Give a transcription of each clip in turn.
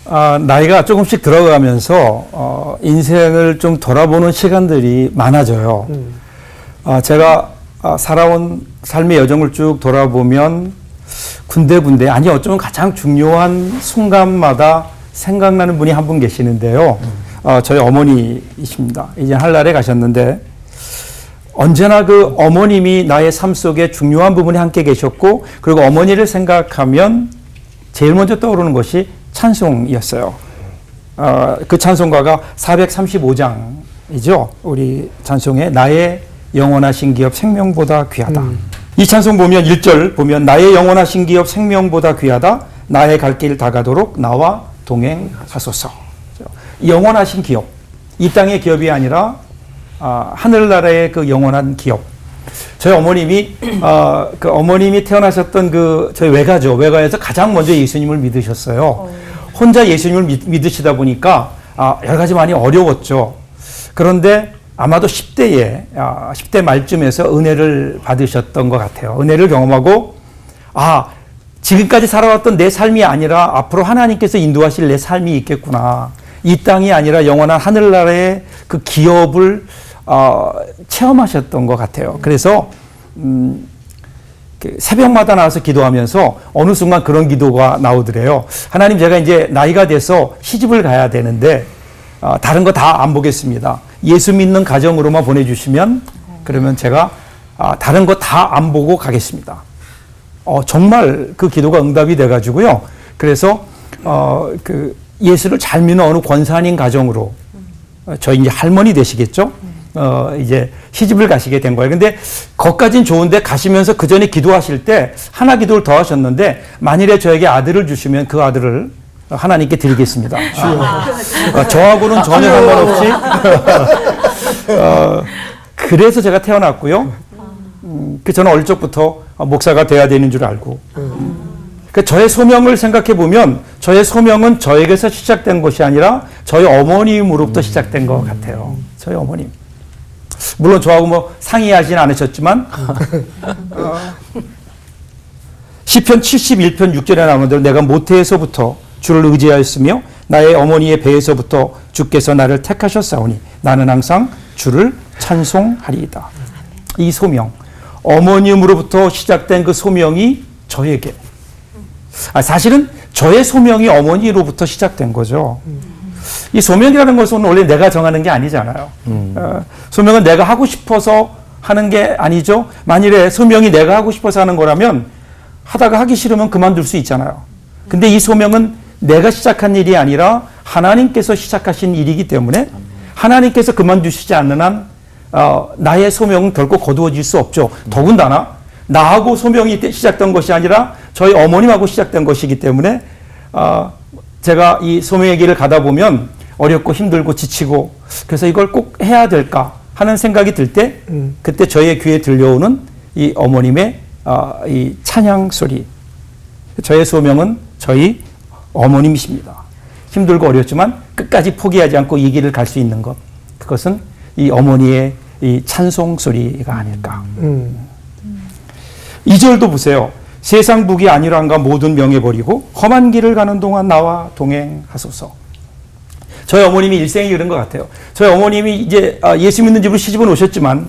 나이가 조금씩 들어가면서 인생을 좀 돌아보는 시간들이 많아져요. 제가 살아온 삶의 여정을 쭉 돌아보면 군데군데 아니 어쩌면 가장 중요한 순간마다 생각나는 분이 한 분 계시는데요. 저희 어머니이십니다. 이제 한날에 가셨는데 언제나 그 어머님이 나의 삶 속에 중요한 부분에 함께 계셨고 그리고 어머니를 생각하면 제일 먼저 떠오르는 것이 찬송이었어요. 그 찬송가가 435장이죠. 우리 찬송에 나의 영원하신 기업 생명보다 귀하다. 이 찬송 보면 1절 보면 나의 영원하신 기업 생명보다 귀하다. 나의 갈 길 다가도록 나와 동행하소서. 영원하신 기업. 이 땅의 기업이 아니라 하늘나라의 그 영원한 기업. 저희 어머님이 그 어머님이 태어나셨던 그 저희 외가죠. 외가에서 가장 먼저 예수님을 믿으셨어요. 혼자 예수님을 믿으시다 보니까 여러 가지 많이 어려웠죠. 그런데 아마도 10대 말쯤에서 은혜를 받으셨던 것 같아요. 은혜를 경험하고 지금까지 살아왔던 내 삶이 아니라 앞으로 하나님께서 인도하실 내 삶이 있겠구나. 이 땅이 아니라 영원한 하늘나라의 그 기업을 체험하셨던 것 같아요. 그래서 새벽마다 나와서 기도하면서 어느 순간 그런 기도가 나오더래요. 하나님, 제가 이제 나이가 돼서 시집을 가야 되는데 다른 거 다 안 보겠습니다. 예수 믿는 가정으로만 보내주시면 그러면 제가 다른 거 다 안 보고 가겠습니다. 정말 그 기도가 응답이 돼가지고요. 그래서 그 예수를 잘 믿는 어느 권사님 가정으로 저희 이제 할머니 되시겠죠? 이제 시집을 가시게 된 거예요. 근데 거기까지는 좋은데 가시면서 그 전에 기도하실 때 하나 기도를 더 하셨는데 만일에 저에게 아들을 주시면 그 아들을 하나님께 드리겠습니다. 저하고는 전혀 상관없이 그래서 제가 태어났고요. 저는 어릴 적부터 목사가 돼야 되는 줄 알고 저의 소명을 생각해 보면 저의 소명은 저에게서 시작된 것이 아니라 저희 어머님으로부터 시작된 것 같아요. 저희 어머님. 물론 저하고 뭐 상의하지는 않으셨지만 시편 71편 6절에 나오는 대로 내가 모태에서부터 주를 의지하였으며 나의 어머니의 배에서부터 주께서 나를 택하셨사오니 나는 항상 주를 찬송하리이다. 이 소명, 어머님으로부터 시작된 그 소명이 저에게 사실은 저의 소명이 어머니로부터 시작된 거죠. 이 소명이라는 것은 원래 내가 정하는 게 아니잖아요. 소명은 내가 하고 싶어서 하는 게 아니죠. 만일에 소명이 내가 하고 싶어서 하는 거라면 하다가 하기 싫으면 그만둘 수 있잖아요. 근데 이 소명은 내가 시작한 일이 아니라 하나님께서 시작하신 일이기 때문에 하나님께서 그만두시지 않는 한 나의 소명은 결코 거두어질 수 없죠. 더군다나 나하고 소명이 시작된 것이 아니라 저희 어머님하고 시작된 것이기 때문에 제가 이 소명의 길을 가다 보면 어렵고 힘들고 지치고 그래서 이걸 꼭 해야 될까 하는 생각이 들 때 그때 저의 귀에 들려오는 이 어머님의 이 찬양 소리. 저의 소명은 저희 어머님이십니다. 힘들고 어렵지만 끝까지 포기하지 않고 이 길을 갈 수 있는 것. 그것은 이 어머니의 이 찬송 소리가 아닐까. 2절도 보세요. 세상 북이 안일함과 모든 명예 버리고 험한 길을 가는 동안 나와 동행하소서. 저희 어머님이 일생이 그런 것 같아요. 저희 어머님이 이제 예수 믿는 집으로 시집은 오셨지만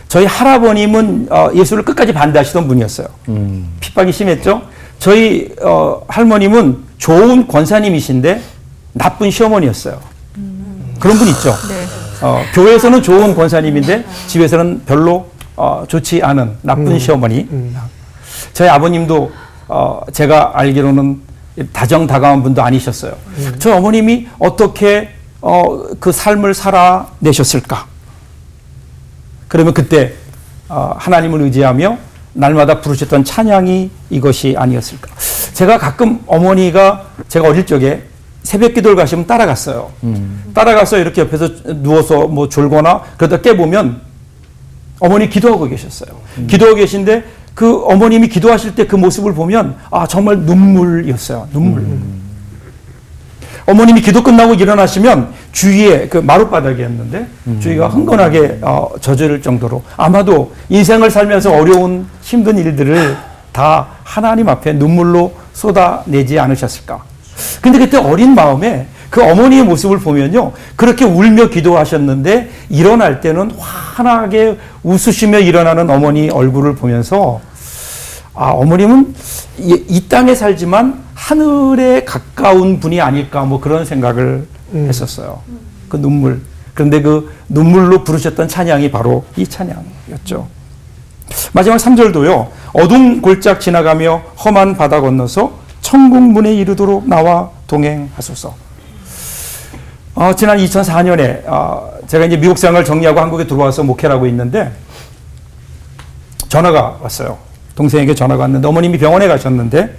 저희 할아버님은 예수를 끝까지 반대하시던 분이었어요. 핍박이 심했죠. 저희 할머님은 좋은 권사님이신데 나쁜 시어머니였어요. 그런 분 있죠. 네. 교회에서는 좋은 권사님인데 집에서는 별로 좋지 않은 나쁜 시어머니. 저희 아버님도 제가 알기로는 다정다감한 분도 아니셨어요. 저희 어머님이 어떻게 그 삶을 살아내셨을까? 그러면 그때 하나님을 의지하며 날마다 부르셨던 찬양이 이것이 아니었을까? 제가 가끔 어머니가 제가 어릴 적에 새벽 기도를 가시면 따라갔어요. 따라가서 이렇게 옆에서 누워서 뭐 졸거나 그러다 깨보면 어머니 기도하고 계셨어요. 기도하고 계신데 그 어머님이 기도하실 때 그 모습을 보면 정말 눈물이었어요. 눈물. 어머님이 기도 끝나고 일어나시면 주위에 그 마룻바닥이었는데 주위가 흥건하게 젖을 정도로 아마도 인생을 살면서 어려운 힘든 일들을 다 하나님 앞에 눈물로 쏟아내지 않으셨을까. 근데 그때 어린 마음에 그 어머니의 모습을 보면요. 그렇게 울며 기도하셨는데 일어날 때는 환하게 웃으시며 일어나는 어머니 얼굴을 보면서 어머님은 이 땅에 살지만 하늘에 가까운 분이 아닐까 뭐 그런 생각을 했었어요. 그 눈물. 그런데 그 눈물로 부르셨던 찬양이 바로 이 찬양이었죠. 마지막 3절도요. 어둠 골짝 지나가며 험한 바다 건너서 천국 문에 이르도록 나와 동행하소서. 지난 2004년에 제가 이제 미국 생활 정리하고 한국에 들어와서 목회를 하고 있는데 전화가 왔어요. 동생에게 전화가 왔는데 어머님이 병원에 가셨는데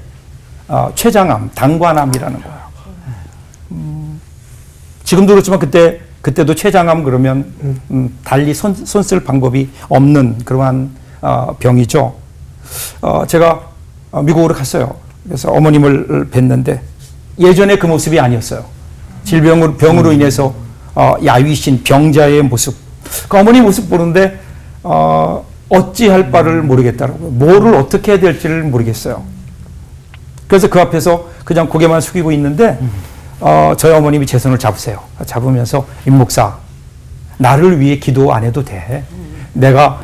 췌장암, 당관암이라는 거예요. 지금도 그렇지만 그때도 췌장암 그러면 달리 손 쓸 방법이 없는 그러한 병이죠. 제가 미국으로 갔어요. 그래서 어머님을 뵀는데 예전에 그 모습이 아니었어요. 병으로 인해서 야위신 병자의 모습. 그 어머니 모습 보는데 어찌할 바를 모르겠더라고요. 뭐를 어떻게 해야 될지를 모르겠어요. 그래서 그 앞에서 그냥 고개만 숙이고 있는데 저희 어머님이 제 손을 잡으세요. 잡으면서 임 목사, 나를 위해 기도 안 해도 돼. 내가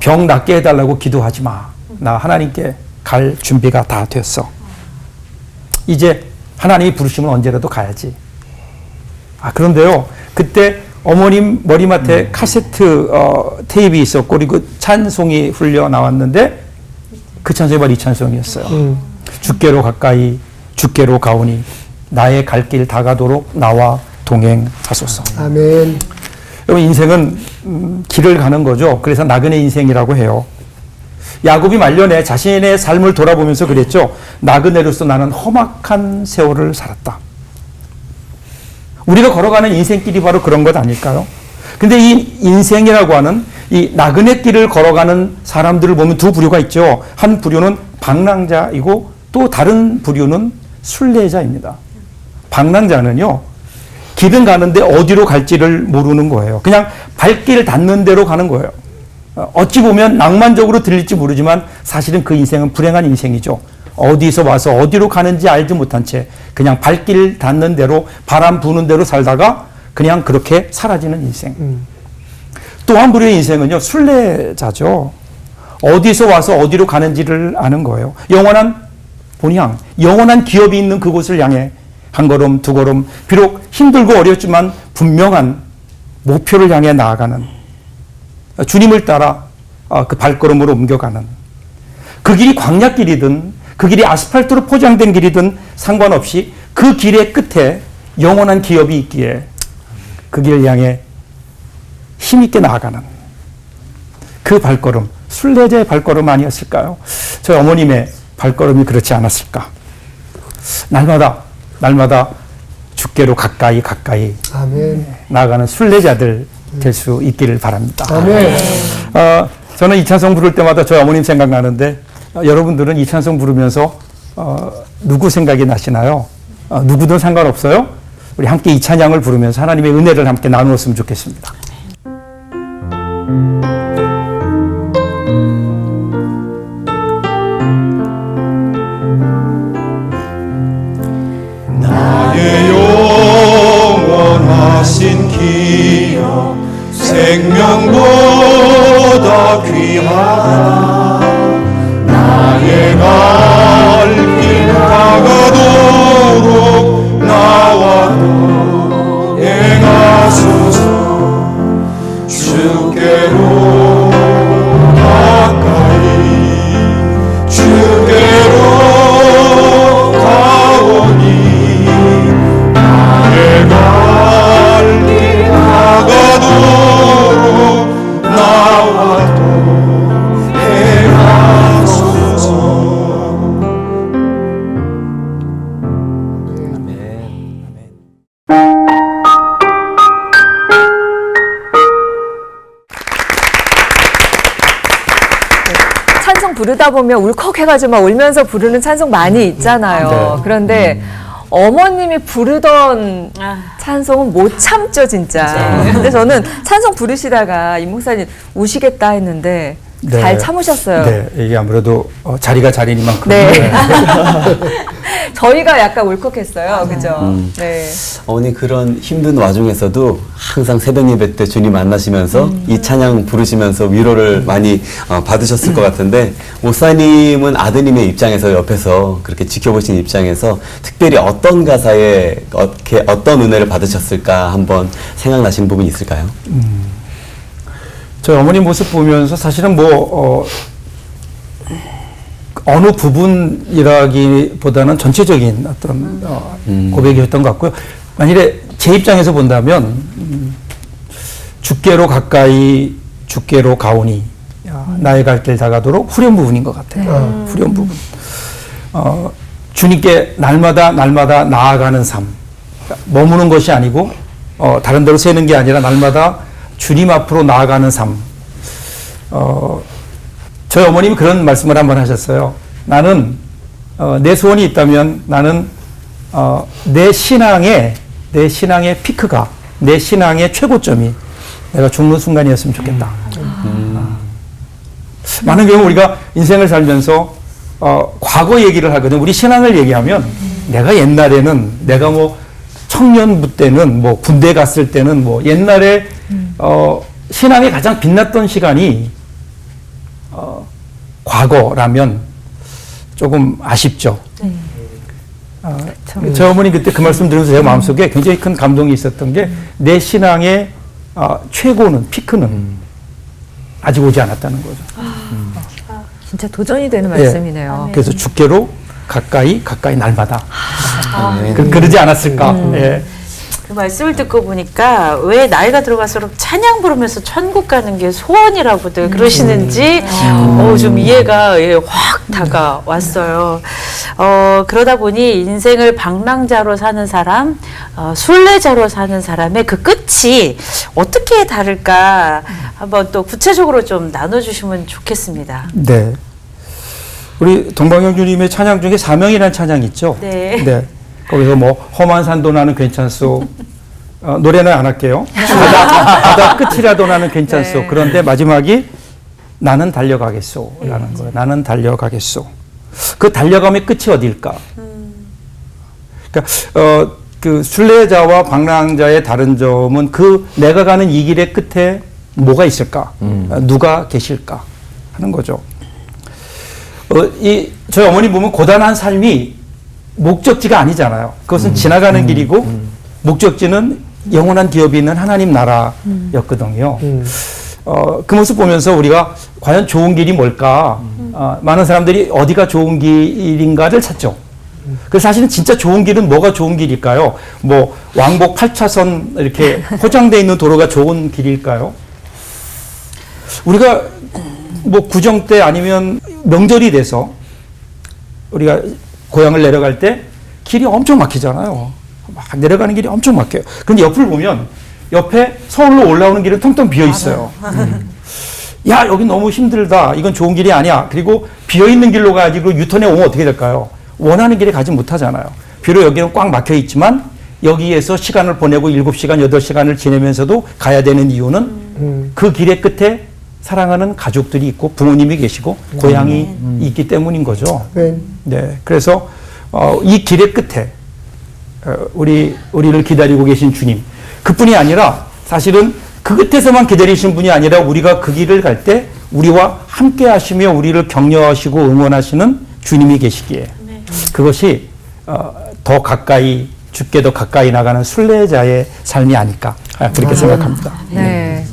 병 낫게 해달라고 기도하지 마. 나 하나님께 갈 준비가 다 됐어. 이제 하나님이 부르시면 언제라도 가야지. 그런데요, 그때 어머님 머리맡에 카세트 테이프 있었고 그리고 찬송이 흘려 나왔는데 그 찬송이 바로 이 찬송이었어요. 주께로 가까이 주께로 가오니 나의 갈 길 다가도록 나와 동행하소서. 아멘. 여러분 인생은 길을 가는 거죠. 그래서 나그네 인생이라고 해요. 야곱이 말년에 자신의 삶을 돌아보면서 그랬죠. 나그네로서 나는 험악한 세월을 살았다. 우리가 걸어가는 인생길이 바로 그런 것 아닐까요? 근데 이 인생이라고 하는 이 나그네 길을 걸어가는 사람들을 보면 두 부류가 있죠. 한 부류는 방랑자이고 또 다른 부류는 순례자입니다. 방랑자는요, 길은 가는데 어디로 갈지를 모르는 거예요. 그냥 발길 닿는 대로 가는 거예요. 어찌 보면 낭만적으로 들릴지 모르지만 사실은 그 인생은 불행한 인생이죠. 어디서 와서 어디로 가는지 알지 못한 채 그냥 발길 닿는 대로 바람 부는 대로 살다가 그냥 그렇게 사라지는 인생. 또 한 부류의 인생은요, 순례자죠. 어디서 와서 어디로 가는지를 아는 거예요. 영원한 본향, 영원한 기업이 있는 그곳을 향해 한 걸음, 두 걸음, 비록 힘들고 어렵지만 분명한 목표를 향해 나아가는, 주님을 따라 그 발걸음으로 옮겨가는, 그 길이 광야길이든 그 길이 아스팔트로 포장된 길이든 상관없이 그 길의 끝에 영원한 기업이 있기에 그 길을 향해 힘있게 나아가는 그 발걸음, 순례자의 발걸음 아니었을까요? 저희 어머님의 발걸음이 그렇지 않았을까? 날마다 주께로 가까이 아멘. 나아가는 순례자들 될 수 있기를 바랍니다. 아멘. 저는 이 찬송 부를 때마다 저희 어머님 생각나는데 여러분들은 이 찬송 부르면서 누구 생각이 나시나요? 누구든 상관없어요? 우리 함께 이 찬양을 부르면서 하나님의 은혜를 함께 나누었으면 좋겠습니다. 나의 영원하신 기업 생명보다 귀하다. 나의 갈 길 다가도록 나와 동행하소서. 주께로 가까이 주께로 가오니 나의 갈 길 다가도록 나와 동행하소서. 찬송 부르다 보면 울컥해가지고 막 울면서 부르는 찬송 많이 있잖아요. 네. 그런데 어머님이 부르던 찬송은 못 참죠, 진짜. 근데 저는 찬송 부르시다가 임 목사님 우시겠다 했는데 잘 참으셨어요. 네, 이게 아무래도 자리가 자리니만큼. 네. 저희가 약간 울컥했어요. 그죠? 네. 어머니 그런 힘든 와중에서도 항상 새벽 예배 때 주님 만나시면서 이 찬양 부르시면서 위로를 많이 받으셨을 것 같은데 목사님은 아드님의 입장에서 옆에서 그렇게 지켜보신 입장에서 특별히 어떤 가사에 어떤 은혜를 받으셨을까 한번 생각나시는 부분이 있을까요? 저희 어머니 모습 보면서 사실은 어느 부분이라기보다는 전체적인 어떤 고백이었던 것 같고요. 만일에 제 입장에서 본다면 주께로 가까이 주께로 가오니 나의 갈 길 다가도록 후렴 부분인 것 같아요. 후렴 부분. 주님께 날마다 나아가는 삶. 머무는 것이 아니고 다른 데로 새는 게 아니라 날마다 주님 앞으로 나아가는 삶. 저희 어머님이 그런 말씀을 한번 하셨어요. 나는 내 소원이 있다면 나는 내 신앙의 피크가 내 신앙의 최고점이 내가 죽는 순간이었으면 좋겠다. 많은 경우 우리가 인생을 살면서 과거 얘기를 하거든. 우리 신앙을 얘기하면 내가 옛날에는 내가 청년부 때는 군대 갔을 때는 옛날에 신앙이 가장 빛났던 시간이 과거라면 조금 아쉽죠. 저희 어머니 그때 그 말씀 들으면서 제 마음속에 굉장히 큰 감동이 있었던 게 내 신앙의 최고는 피크는 아직 오지 않았다는 거죠. 진짜 도전이 되는 말씀이네요. 그래서 주께로 가까이 날마다 그러지 않았을까. 예. 그 말씀을 듣고 보니까 왜 나이가 들어갈수록 찬양 부르면서 천국 가는 게 소원이라고들 그러시는지 좀 이해가 확 다가왔어요. 그러다 보니 인생을 방랑자로 사는 사람, 순례자로 사는 사람의 그 끝이 어떻게 다를까 한번 또 구체적으로 좀 나눠주시면 좋겠습니다. 네. 우리 동방영주님의 찬양 중에 사명이라는 찬양이 있죠. 네. 거기서 험한 산도 나는 괜찮소. 노래는 안 할게요. 바다 끝이라도 나는 괜찮소. 네. 그런데 마지막이 나는 달려가겠소. 라는 거예요. 나는 달려가겠소. 그 달려감의 끝이 어딜까? 그러니까, 그 순례자와 방랑자의 다른 점은 내가 가는 이 길의 끝에 뭐가 있을까? 누가 계실까? 하는 거죠. 저희 어머니 보면 고단한 삶이 목적지가 아니잖아요. 그것은 지나가는 길이고 목적지는 영원한 기업이 있는 하나님 나라였거든요. 그 모습 보면서 우리가 과연 좋은 길이 뭘까? 많은 사람들이 어디가 좋은 길인가를 찾죠. 그래서 사실은 진짜 좋은 길은 뭐가 좋은 길일까요? 왕복 8차선 이렇게 포장되어 있는 도로가 좋은 길일까요? 우리가 구정 때 아니면 명절이 돼서 우리가 고향을 내려갈 때 길이 엄청 막히잖아요. 막 내려가는 길이 엄청 막혀요. 그런데 옆을 보면 옆에 서울로 올라오는 길은 텅텅 비어 있어요. 야, 여기 너무 힘들다. 이건 좋은 길이 아니야. 그리고 비어 있는 길로 가지고 유턴해 오면 어떻게 될까요? 원하는 길에 가지 못하잖아요. 비록 여기는 꽉 막혀 있지만 여기에서 시간을 보내고 7시간, 8시간을 지내면서도 가야 되는 이유는 그 길의 끝에 사랑하는 가족들이 있고 부모님이 계시고 고향이 있기 때문인 거죠. 네. 그래서 이 길의 끝에 우리를 기다리고 계신 주님, 그뿐이 아니라 사실은 그 끝에서만 기다리신 분이 아니라 우리가 그 길을 갈 때 우리와 함께 하시며 우리를 격려하시고 응원하시는 주님이 계시기에 그것이 더 가까이, 주께 더 가까이 나가는 순례자의 삶이 아닐까 그렇게 생각합니다. 네.